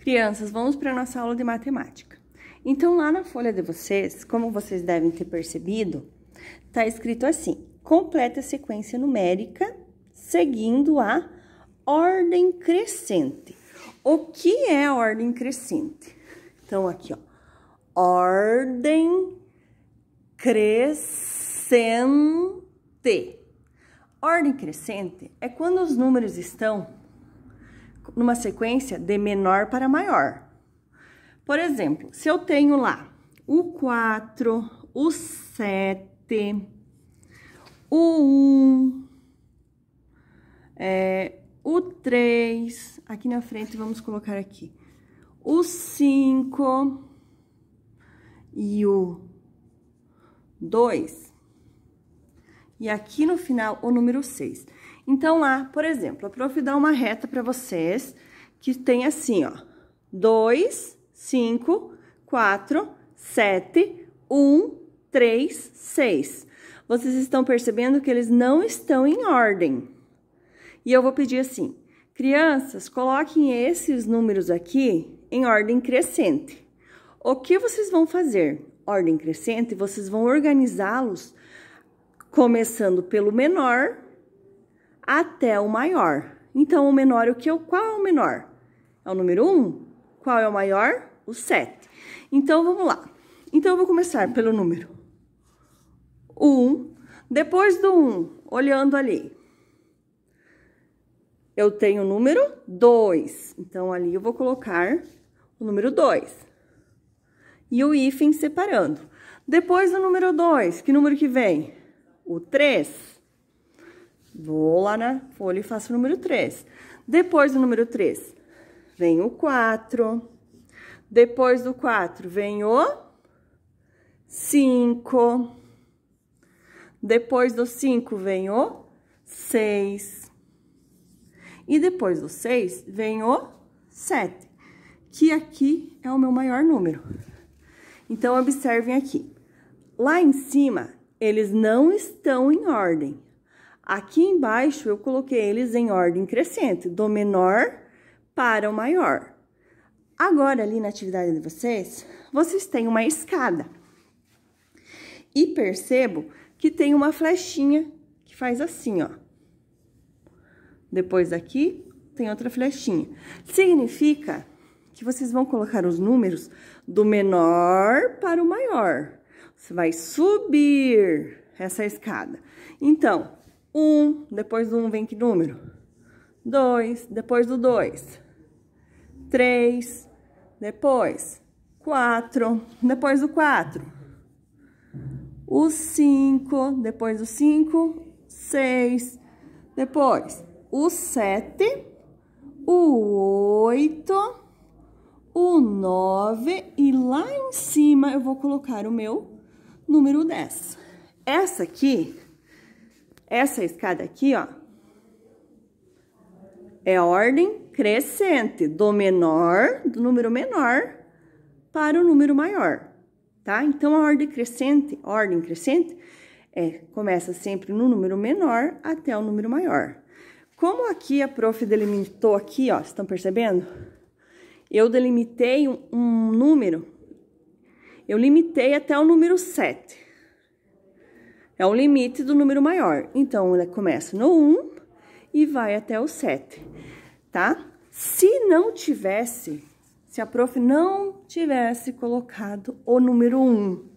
Crianças, vamos para a nossa aula de matemática. Então, lá na folha de vocês, como vocês devem ter percebido, tá escrito assim: completa a sequência numérica seguindo a ordem crescente. O que é a ordem crescente? Então, aqui, ó, ordem crescente. Ordem crescente é quando os números estão numa sequência de menor para maior. Por exemplo, se eu tenho lá o 4, o 7, o 1, o 3, aqui na frente vamos colocar aqui o 5 e o 2, e aqui no final o número 6. Então, lá, por exemplo, a prof dá uma reta para vocês que tem assim, ó, 2, 5, 4, 7, 1, 3, 6. Vocês estão percebendo que eles não estão em ordem. E eu vou pedir assim: crianças, coloquem esses números aqui em ordem crescente. O que vocês vão fazer? Ordem crescente, vocês vão organizá-los começando pelo menor até o maior. Então, o menor, qual é o menor? É o número 1. Qual é o maior? O 7. Então, vamos lá. Então, eu vou começar pelo número 1. Depois do 1, olhando ali, eu tenho o número 2. Então, ali eu vou colocar o número 2. E o hífen separando. Depois do número 2, que número que vem? O 3. Vou lá na folha e faço o número 3. Depois do número 3, vem o 4. Depois do 4, vem o 5. Depois do 5, vem o 6. E depois do 6, vem o 7, que aqui é o meu maior número. Então, observem aqui. Lá em cima, eles não estão em ordem. Aqui embaixo, eu coloquei eles em ordem crescente, do menor para o maior. Agora, ali na atividade de vocês, vocês têm uma escada. E percebo que tem uma flechinha que faz assim, ó. Depois daqui, tem outra flechinha. Significa que vocês vão colocar os números do menor para o maior. Você vai subir essa escada. Então, 1, depois do 1 vem que número? 2, depois do 2. 3, depois 4, depois do 4. O 5, depois do 5, 6, depois o 7, o 8, o 9 e lá em cima eu vou colocar o meu número 10. Essa escada aqui, ó, é ordem crescente, do número menor para o número maior, tá? Então, a ordem crescente começa sempre no número menor até o número maior. Como aqui a prof delimitou aqui, ó, estão percebendo? Eu delimitei um número, eu limitei até o número 7. É o limite do número maior. Então, ele começa no 1 e vai até o 7, tá? Se a prof não tivesse colocado o número 1,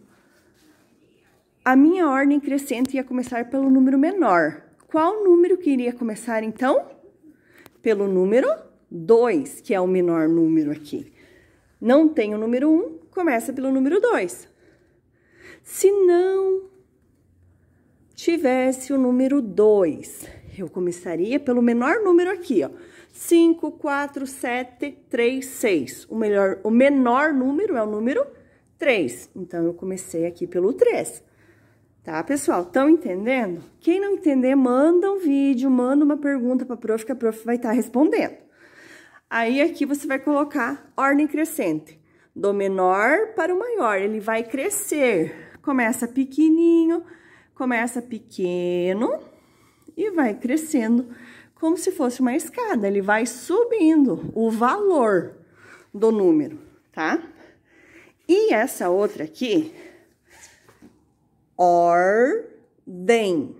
a minha ordem crescente ia começar pelo número menor. Qual número que iria começar, então? Pelo número 2, que é o menor número aqui. Não tem o número 1, começa pelo número 2. Se não tivesse o número 2, eu começaria pelo menor número aqui, ó. 5, 4, 7, 3, 6. O menor número é o número 3. Então, eu comecei aqui pelo 3. Tá, pessoal? Estão entendendo? Quem não entender, manda um vídeo, manda uma pergunta para a prof, que a prof vai estar respondendo. Aí, aqui você vai colocar ordem crescente. Do menor para o maior, ele vai crescer. Começa pequenininho, começa pequeno e vai crescendo como se fosse uma escada. Ele vai subindo o valor do número, tá? E essa outra aqui, ordem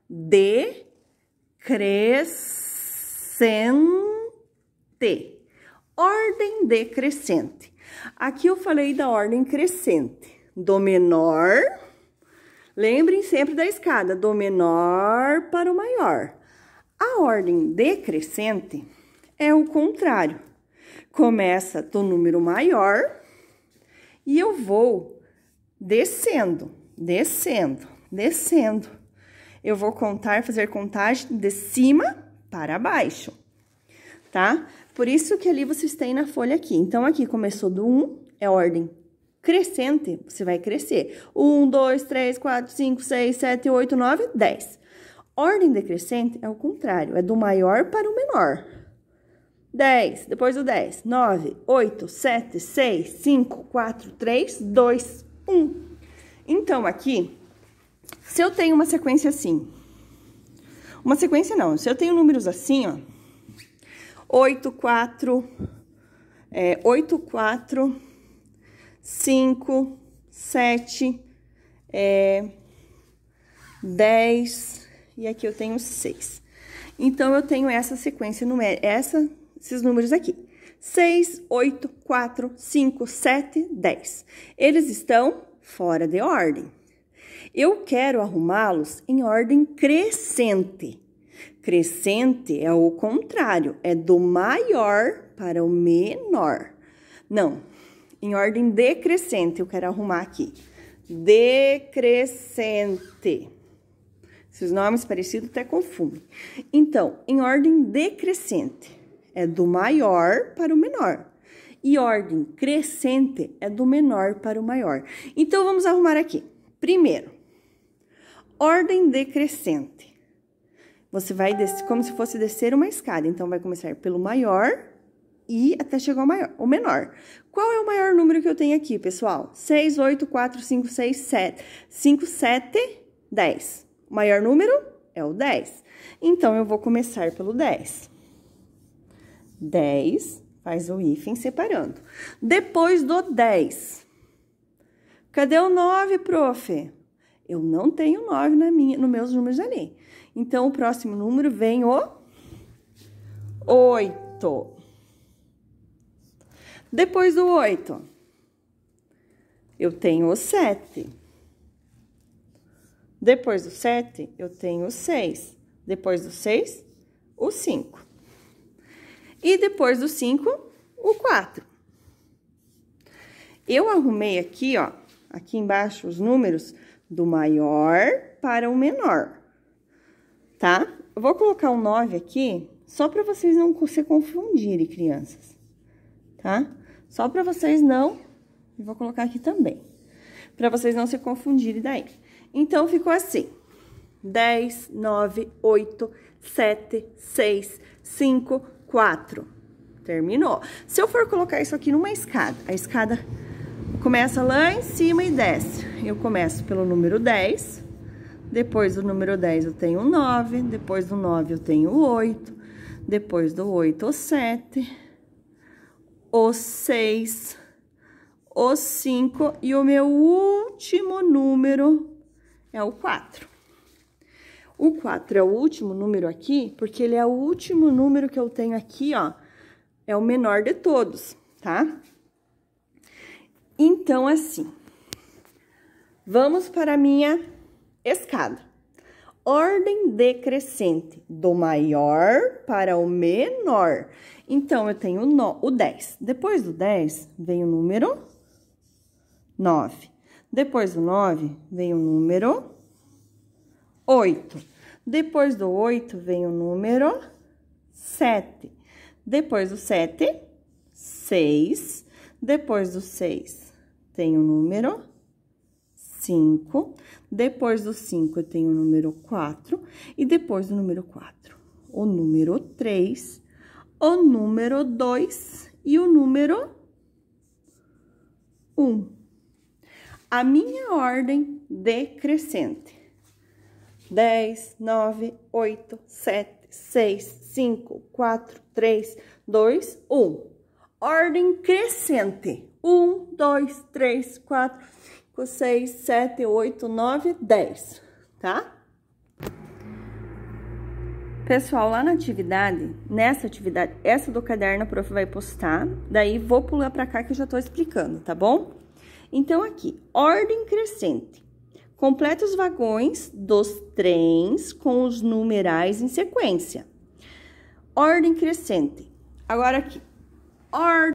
decrescente. Ordem decrescente. Aqui eu falei da ordem crescente, do menor, lembrem sempre da escada, do menor para o maior. A ordem decrescente é o contrário. Começa do número maior e eu vou descendo, descendo, descendo. Eu vou contar, fazer contagem de cima para baixo, tá? Por isso que ali vocês têm na folha aqui. Então, aqui começou do 1, é ordem crescente, você vai crescer. 1, 2, 3, 4, 5, 6, 7, 8, 9, 10. Ordem decrescente é o contrário, é do maior para o menor. 10, depois do 10, 9, 8, 7, 6, 5, 4, 3, 2, 1. Então, aqui, se eu tenho uma sequência assim, uma sequência não, se eu tenho números assim, ó, 8, 4, 5, 7, 10, e aqui eu tenho 6. Então, eu tenho essa sequência numérica, esses números aqui. 6, 8, 4, 5, 7, 10. Eles estão fora de ordem. Eu quero arrumá-los em ordem crescente. Crescente é o contrário, é do maior para o menor. Não, em ordem decrescente, eu quero arrumar aqui. Decrescente. Esses nomes parecidos até confundem. Então, em ordem decrescente, é do maior para o menor. E ordem crescente é do menor para o maior. Então, vamos arrumar aqui. Primeiro, ordem decrescente. Você vai descer como se fosse descer uma escada. Então, vai começar pelo maior e até chegar ao maior, o menor. Qual é o maior número que eu tenho aqui, pessoal? 6, 8, 4, 5, 6, 7. 5, 7, 10. O maior número é o 10. Então, eu vou começar pelo 10. 10, faz o hífen separando. Depois do 10. Cadê o 9, prof? Eu não tenho 9 nos meus números ali. Então, o próximo número vem o 8. Depois do 8, eu tenho o 7. Depois do 7, eu tenho o 6. Depois do 6, o 5. E depois do 5, o 4. Eu arrumei aqui, ó, aqui embaixo os números do maior para o menor, tá? Eu vou colocar um 9 aqui, só para vocês não se confundirem, crianças, tá? Só para vocês não... Eu vou colocar aqui também, para vocês não se confundirem daí. Então, ficou assim: 10, 9, 8, 7, 6, 5, 4. Terminou. Se eu for colocar isso aqui numa escada, a escada começa lá em cima e desce. Eu começo pelo número 10, depois do número 10 eu tenho 9, depois do 9 eu tenho 8, depois do 8 o 7, o 6, o 5 e o meu último número é o 4. O 4 é o último número aqui, porque ele é o último número que eu tenho aqui, ó, é o menor de todos, tá? Então, assim, vamos para a minha escada. Ordem decrescente, do maior para o menor. Então, eu tenho o 10. Depois do 10, vem o número 9. Depois do 9, vem o número 8. Depois do 8, vem o número 7. Depois do 7, 6. Depois do 6, tem o número 5. Depois do 5, eu tenho o número 4. E depois do número 4, o número 3, o número 2 e o número 1. A minha ordem decrescente: 10, 9, 8, 7, 6, 5, 4, 3, 2, 1. ordem crescente. 1, 2, 3, 4, 5, 6, 7, 8, 9, 10, tá? Pessoal, lá na atividade, nessa atividade, essa do caderno a prof vai postar, daí vou pular pra cá que eu já tô explicando, tá bom? Então, aqui, ordem crescente. Complete os vagões dos trens com os numerais em sequência. Ordem crescente. Agora aqui, ordem